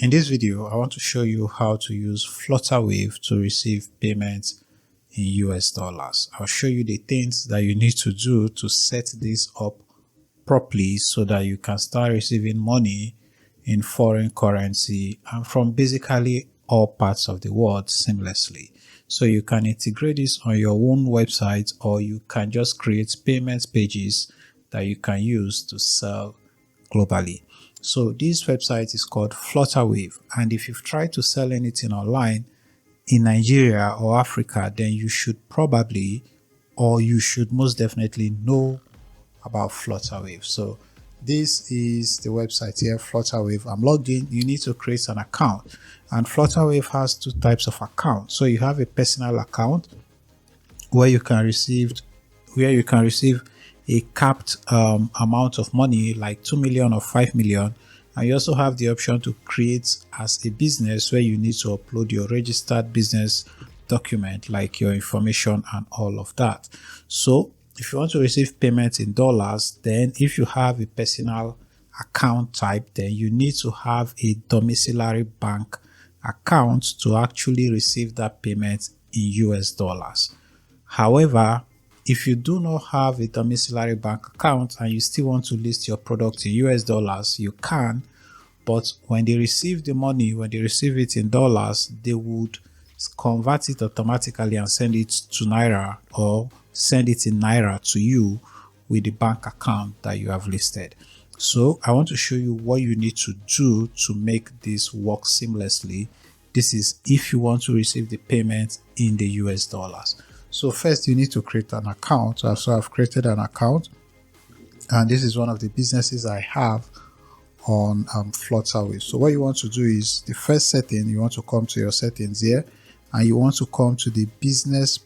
In this video, I want to show you how to use Flutterwave to receive payments in US dollars. I'll show you the things that you need to do to set this up properly so that you can start receiving money in foreign currency and from basically all parts of the world seamlessly. So you can integrate this on your own website, or you can just create payment pages that you can use to sell globally. So this website is called Flutterwave, and if you've tried to sell anything online in Nigeria or Africa, then you should probably, or you should most definitely know about Flutterwave. So this is the website here, Flutterwave. I'm logged in. You need to create an account, and Flutterwave has two types of accounts. So you have a personal account where you can receive a capped amount of money, like 2 million or 5 million. And you also have the option to create as a business, where you need to upload your registered business document, like your information and all of that. So if you want to receive payments in dollars, then if you have a personal account type, then you need to have a domiciliary bank account to actually receive that payment in US dollars. However, if you do not have a domiciliary bank account and you still want to list your product in US dollars, you can, but when they receive the money, when they receive it in dollars, they would convert it automatically and send it to Naira, or send it in Naira to you with the bank account that you have listed. So I want to show you what you need to do to make this work seamlessly. This is if you want to receive the payment in the US dollars. So first you need to create an account. So I've created an account, and this is one of the businesses I have on Flutterwave. So what you want to do is, the first setting, you want to come to your settings here, and you want to come to the business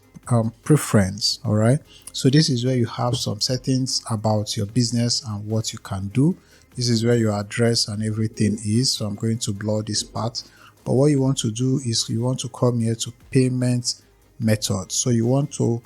preference. All right, so this is where you have some settings about your business and what you can do. This is where your address and everything is, so I'm going to blur this part. But what you want to do is you want to come here to payment method. So you want to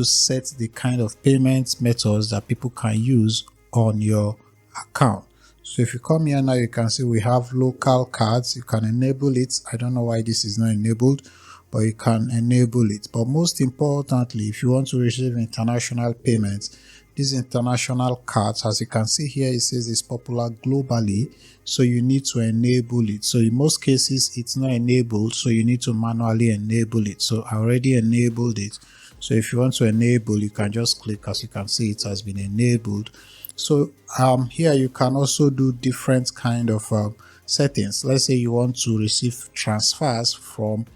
set the kind of payment methods that people can use on your account. So if you come here now, you can see we have local cards. You can enable it. I don't know why this is not enabled, but you can enable it. But most importantly, if you want to receive international payments, these international cards, as you can see here, it says it's popular globally, so you need to enable it. So in most cases it's not enabled, so you need to manually enable it. So I already enabled it. So if you want to enable, you can just click. As you can see, it has been enabled. So here you can also do different kind of settings. Let's say you want to receive transfers from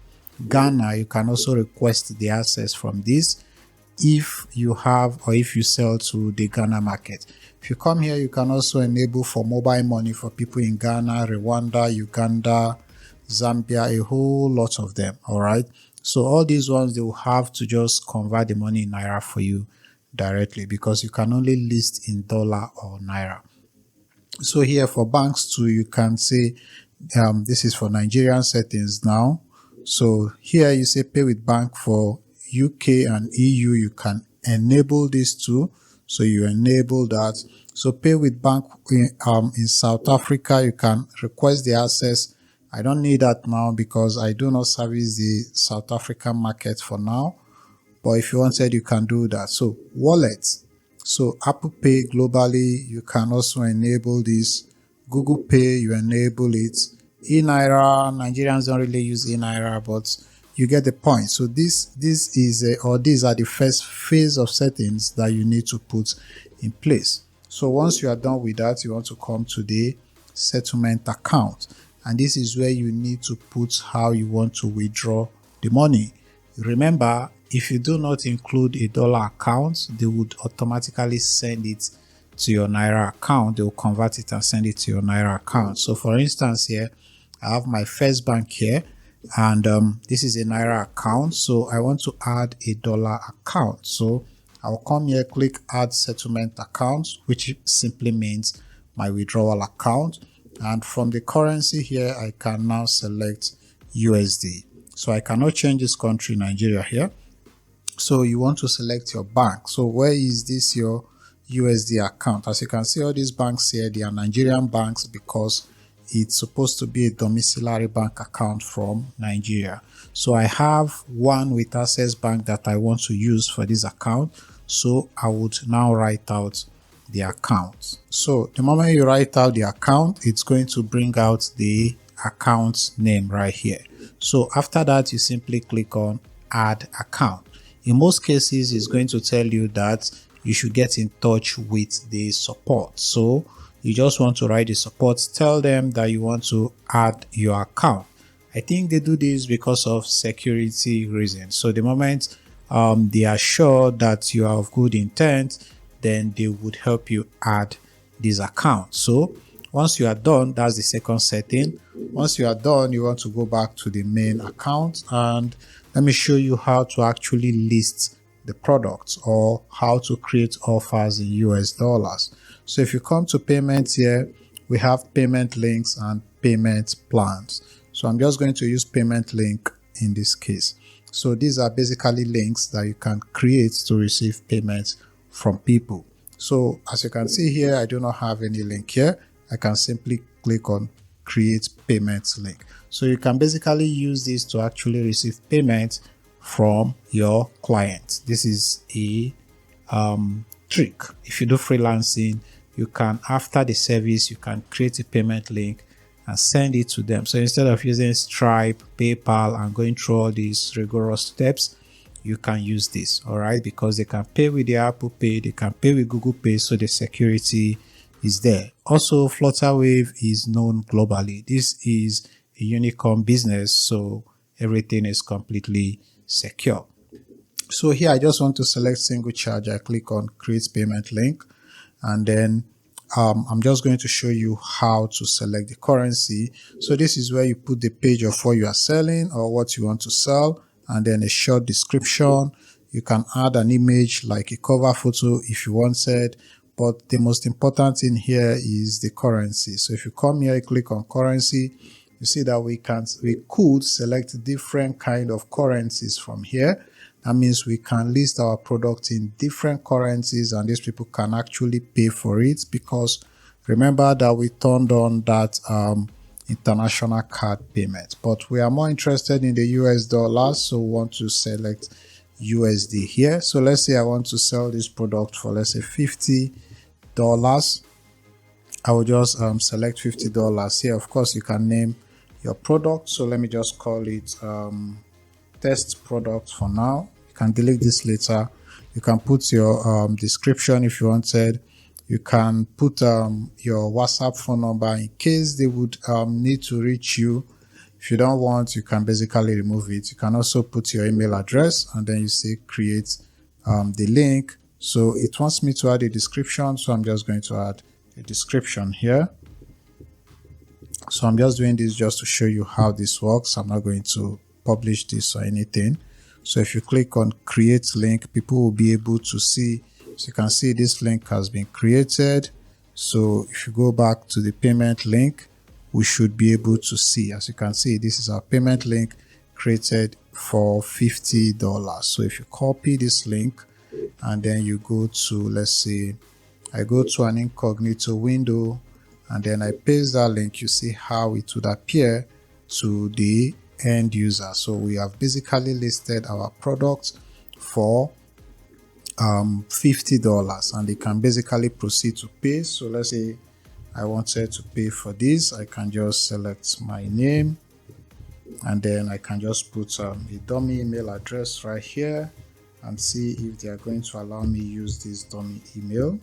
Ghana, you can also request the access from this if you have, or if you sell to the Ghana market. If you come here, you can also enable for mobile money for people in Ghana, Rwanda, Uganda, Zambia, a whole lot of them. All right, so all these ones, they will have to just convert the money in Naira for you directly, because you can only list in dollar or Naira. So here for banks too, you can say this is for Nigerian settings now. So here you say pay with bank for UK and EU, you can enable this too. So you enable that. So pay with bank in South Africa, you can request the access. I don't need that now because I do not service the South African market for now. But if you wanted, you can do that. So wallets. So Apple Pay globally, you can also enable this. Google Pay, you enable it. eNaira, Nigerians don't really use eNaira, but you get the point. So these are the first phase of settings that you need to put in place. So once you are done with that, you want to come to the settlement account, and this is where you need to put how you want to withdraw the money. Remember, if you do not include a dollar account, they would automatically send it to your Naira account. They will convert it and send it to your Naira account. So for instance, here I have my First Bank here, and this is a Naira account. So I want to add a dollar account. So I'll come here, click add settlement account, which simply means my withdrawal account. And from the currency here, I can now select USD. So I cannot change this country, Nigeria, here. So you want to select your bank. So where is this your USD account? As you can see, all these banks here, they are Nigerian banks because it's supposed to be a domiciliary bank account from Nigeria. So I have one with Access Bank that I want to use for this account. So I would now write out the account. So the moment you write out the account, it's going to bring out the account name right here. So after that, you simply click on add account. In most cases, it's going to tell you that you should get in touch with the support. So you just want to write the support, tell them that you want to add your account. I think they do this because of security reasons. So the moment they are sure that you are of good intent, then they would help you add this account. So once you are done, that's the second setting. Once you are done, you want to go back to the main account, and let me show you how to actually list the products or how to create offers in US dollars. So if you come to payments here, we have payment links and payment plans. So I'm just going to use payment link in this case. So these are basically links that you can create to receive payments from people. So as you can see here, I do not have any link here. I can simply click on create payment link. So you can basically use this to actually receive payment from your client. This is a trick. If you do freelancing, you can, after the service, you can create a payment link and send it to them. So instead of using Stripe, PayPal, and going through all these rigorous steps, you can use this, all right? Because they can pay with the Apple Pay, they can pay with Google Pay, so the security is there. Also, Flutterwave is known globally. This is a unicorn business, so everything is completely secure. So here I just want to select single charge. I click on create payment link, and then I'm just going to show you how to select the currency. So this is where you put the page of what you are selling or what you want to sell, and then a short description. You can add an image like a cover photo if you wanted, but the most important thing here is the currency. So if you come here, click on currency, you see that we could select different kind of currencies from here. That means we can list our product in different currencies, and these people can actually pay for it, because remember that we turned on that international card payment. But we are more interested in the US dollars, so we want to select USD here. So let's say I want to sell this product for, let's say, $50. I will just select $50 here. Of course, you can name your product. So let me just call it test product for now. You can delete this later. You can put your description if you wanted. You can put your WhatsApp phone number in case they would need to reach you. If you don't want, you can basically remove it. You can also put your email address, and then you say create the link. So it wants me to add a description, so I'm just going to add a description here. So I'm just doing this just to show you how this works. I'm not going to publish this or anything. So if you click on create link, people will be able to see. So you can see this link has been created. So if you go back to the payment link, we should be able to see. As you can see, this is our payment link created for $50. So if you copy this link and then you go to, let's say, I go to an incognito window and then I paste that link, you see how it would appear to the end user. So we have basically listed our product for $50, and they can basically proceed to pay. So let's say I wanted to pay for this. I can just select my name, and then I can just put a dummy email address right here and see if they are going to allow me use this dummy email.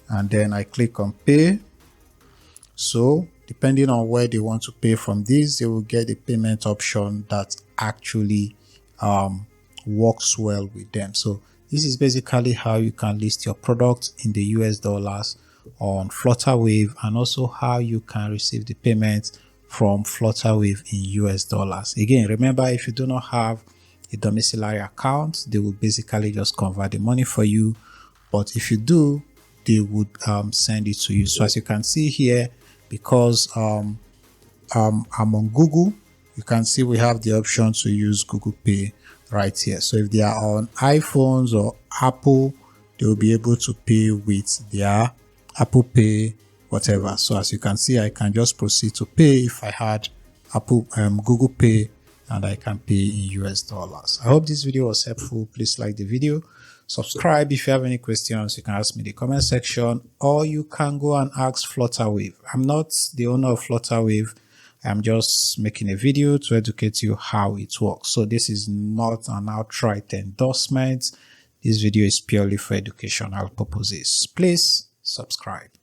And then I click on pay. So depending on where they want to pay from this, they will get a payment option that actually works well with them. So this is basically how you can list your product in the US dollars on Flutterwave, and also how you can receive the payment from Flutterwave in US dollars. Again, remember, if you do not have a domiciliary account, they will basically just convert the money for you. But if you do, they would send it to you. So as you can see here, because I'm on Google, you can see we have the option to use Google Pay right here. So if they are on iPhones or Apple, they will be able to pay with their Apple Pay whatever. So as you can see, I can just proceed to pay if I had Apple Google Pay, and I can pay in US dollars. I hope this video was helpful. Please like the video, subscribe. If you have any questions, you can ask me in the comment section, or you can go and ask Flutterwave. I'm not the owner of Flutterwave. I'm just making a video to educate you how it works. So this is not an outright endorsement. This video is purely for educational purposes. Please subscribe.